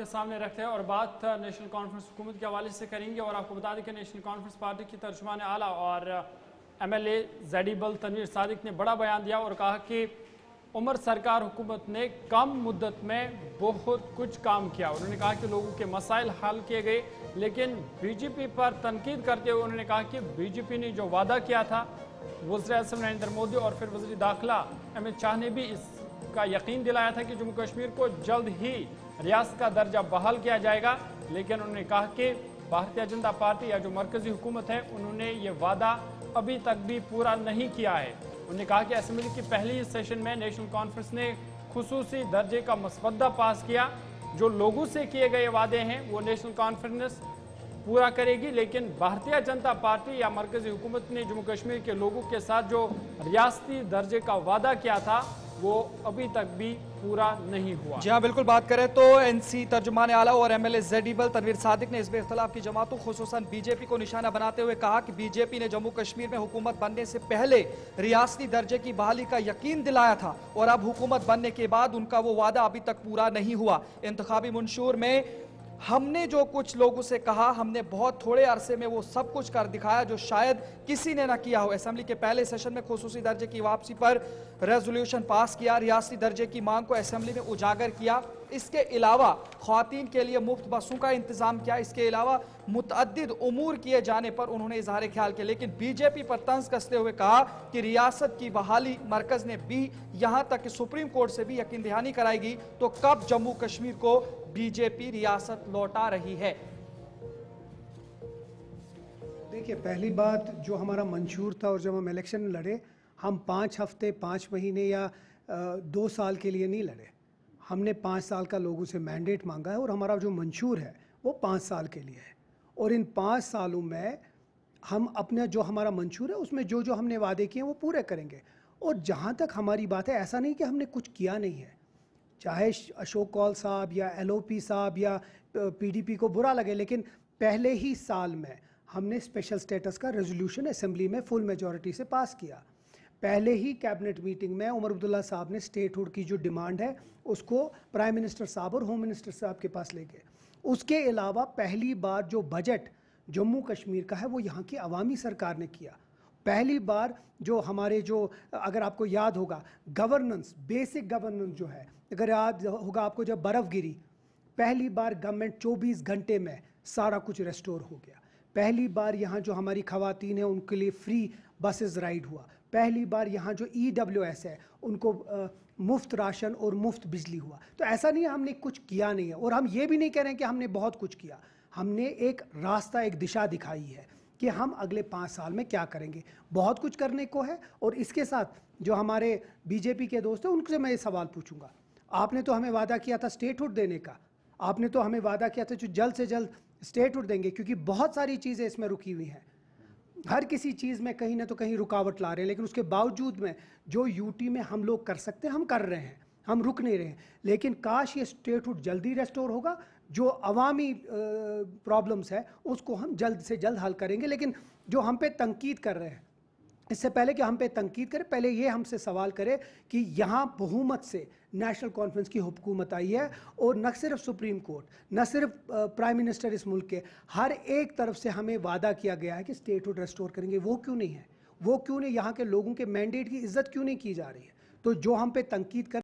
के सामने रखते हैं और बात नेशनल कॉन्फ्रेंस हुकूमत के हवाले से करेंगे। और आपको बता दें कि नेशनल कॉन्फ्रेंस पार्टी की तर्जुमान आला और MLA ज़ैडीबल तनवीर सादिक ने बड़ा बयान दिया और कहा कि उमर सरकार हुकूमत ने कम मुद्दत में बहुत कुछ काम किया। उन्होंने कहा कि लोगों के मसाइल हल किए गए, लेकिन बीजेपी पर तनकीद करते हुए उन्होंने कहा कि बीजेपी ने जो वादा किया था, वज़ीर-ए-आज़म नरेंद्र मोदी और फिर वज़ीर दाखिला अमित शाह ने भी इसका यकीन दिलाया था कि जम्मू कश्मीर को जल्द ही रियासत का दर्जा बहाल किया जाएगा। लेकिन उन्होंने कहा कि भारतीय जनता पार्टी या जो मरकजी हुकूमत है, उन्होंने ये वादा अभी तक भी पूरा नहीं किया है। उन्होंने कहा कि असेंबली की पहली सेशन में नेशनल कॉन्फ्रेंस ने खुसूसी दर्जे का मसवदा पास किया। जो लोगों से किए गए वादे हैं वो नेशनल कॉन्फ्रेंस पूरा करेगी, लेकिन भारतीय जनता पार्टी या मरकजी हुकूमत ने जम्मू कश्मीर के लोगों के साथ जो रियासती दर्जे का वादा किया था वो अभी तक भी पूरा नहीं हुआ। जी हाँ, बिल्कुल बात करें तो NC तर्जुमान आला और MLA ज़ैडीबल तनवीर सादिक ने इस बेख्तलाफ की जमातों खुसूसन बीजेपी को निशाना बनाते हुए कहा कि बीजेपी ने जम्मू कश्मीर में हुकूमत बनने से पहले रियासती दर्जे की बहाली का यकीन दिलाया था और अब हुकूमत बनने के बाद उनका वो वादा अभी तक पूरा नहीं हुआ। इंतखाबी मंशूर में हमने जो कुछ लोगों से कहा, हमने बहुत थोड़े अरसे में वो सब कुछ कर दिखाया जो शायद किसी ने ना किया हो। असेंबली के पहले सेशन में खुसूसी दर्जे की वापसी पर रेजोल्यूशन पास किया, रियासती दर्जे की मांग को असेंबली में उजागर किया। इसके अलावा ख्वातीन के लिए मुफ्त बसों का इंतजाम किया। इसके अलावा मुतअद्दिद उमूर किए जाने पर उन्होंने इजहार ख्याल किया, लेकिन बीजेपी पर तंज कसते हुए कहा कि रियासत की बहाली मरकज ने भी, यहां तक कि सुप्रीम कोर्ट से भी यकीन दहानी कराएगी। तो कब जम्मू कश्मीर को बीजेपी रियासत लौटा रही है? देखिए, पहली बात जो हमारा मंशूर था और जब हम इलेक्शन लड़े, हम 5 हफ्ते 5 महीने या 2 साल के लिए नहीं लड़े। हमने 5 साल का लोगों से मैंडेट मांगा है और हमारा जो मंशूर है वो 5 साल के लिए है। और इन 5 सालों में हम अपना जो हमारा मंशूर है उसमें जो जो हमने वादे किए वो पूरे करेंगे। और जहाँ तक हमारी बात है, ऐसा नहीं कि हमने कुछ किया नहीं है। चाहे अशोक कौल साहब या LOP साहब या PDP को बुरा लगे, लेकिन पहले ही साल में हमने स्पेशल स्टेटस का रेजोल्यूशन असेंबली में फुल मेजॉरिटी से पास किया। पहले ही कैबिनेट मीटिंग में उमर अब्दुल्ला साहब ने स्टेटहुड की जो डिमांड है उसको प्राइम मिनिस्टर साहब और होम मिनिस्टर साहब के पास ले गए। उसके अलावा पहली बार जो बजट जम्मू कश्मीर का है वो यहाँ की अवामी सरकार ने किया। पहली बार जो हमारे जो, अगर आपको याद होगा, गवर्नेंस, बेसिक गवर्नेंस जो है, अगर याद होगा आपको, जब बर्फ़ गिरी पहली बार गवर्नमेंट 24 घंटे में सारा कुछ रेस्टोर हो गया। पहली बार यहाँ जो हमारी ख़वातीन हैं उनके लिए फ्री बसेस राइड हुआ। पहली बार यहाँ जो EWS है उनको मुफ्त राशन और मुफ्त बिजली हुआ। तो ऐसा नहीं है हमने कुछ किया नहीं है, और हम ये भी नहीं कह रहे हैं कि हमने बहुत कुछ किया। हमने एक रास्ता, एक दिशा दिखाई है कि हम अगले 5 साल में क्या करेंगे। बहुत कुछ करने को है। और इसके साथ जो हमारे बीजेपी के दोस्त हैं उनसे मैं ये सवाल पूछूंगा, आपने तो हमें वादा किया था स्टेटहुड देने का, आपने तो हमें वादा किया था जो जल्द से जल्द स्टेटहुड देंगे, क्योंकि बहुत सारी चीज़ें इसमें रुकी हुई हैं। हर किसी चीज़ में कहीं ना तो कहीं रुकावट ला रहे हैं, लेकिन उसके बावजूद में जो UT में हम लोग कर सकते हैं हम कर रहे हैं, हम रुक नहीं रहे हैं। लेकिन काश ये स्टेटहुड जल्दी रेस्टोर होगा। जो अवामी प्रॉब्लम्स है उसको हम जल्द से जल्द हल करेंगे। लेकिन जो हम पे तनकीद कर रहे हैं, इससे पहले कि हम पे तनकीद करें, पहले ये हमसे सवाल करें कि यहाँ बहुमत से नेशनल कॉन्फ्रेंस की हुकूमत आई है, और न सिर्फ सुप्रीम कोर्ट, न सिर्फ प्राइम मिनिस्टर इस मुल्क के, हर एक तरफ से हमें वादा किया गया है कि स्टेटहुड रेस्टोर करेंगे। वो क्यों नहीं है? वो क्यों नहीं? यहाँ के लोगों के मैंडेट की इज्जत क्यों नहीं की जा रही है? तो जो हम पे तनकीद कर